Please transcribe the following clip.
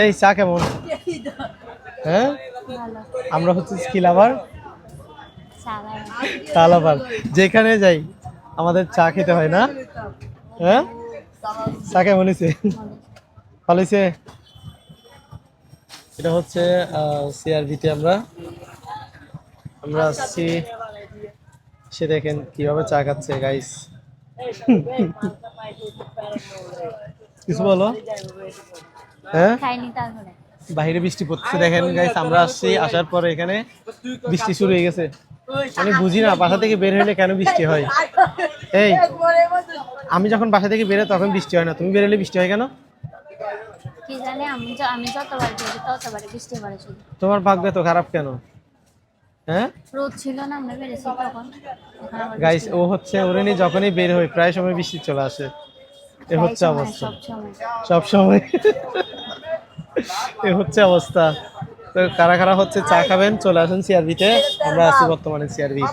এই চা কেমন? হ্যাঁ, ভালো আমরা হচ্ছে স্কিল আবার সালাম চা লাভার। যেখানে যাই আমাদের চা খেতে হয় না? হ্যাঁ, চা কেমন হয়েছে? ভালো হয়েছে। এটা হচ্ছে সিআরবিতে আমরা আমরা আসছি। সে দেখেন কিভাবে চা খাচ্ছে গাইস। কিছু বলো। হ্যাঁ, খাইনি তারপরে বাইরে বৃষ্টি পড়ছে দেখেন গাইস। আমরা আসছি, আসার পরে এখানে বৃষ্টি শুরু হয়ে গেছে। আমি বুঝি না বাসা থেকে বের হইলে কেন বৃষ্টি হয়। এই, আমি যখন বাসা থেকে বেরোই তখন বৃষ্টি হয় না, তুমি বেরোলে বৃষ্টি হয় কেন? কি জানি আমি যতবার বেরি ততবার বৃষ্টি পড়ে শুধু তোমার ভাগ্য তো খারাপ কেন? হ্যাঁ রোদ ছিল না আমরা বেরেছি তখন এখন আবার গাইস, বৃষ্টি ও হচ্ছে ওরে নিয়ে যখনই বের হই প্রায় সময় বৃষ্টি চলে আসে। এ প্রায় হচ্ছে সময় অবস্থা, সব সময় সব সময়। এ হচ্ছে অবস্থা। তো কারা কারা হচ্ছে চা খাবেন চলে আসুন সিআরবিতে। আমরা আছি বর্তমানে সিআরবি।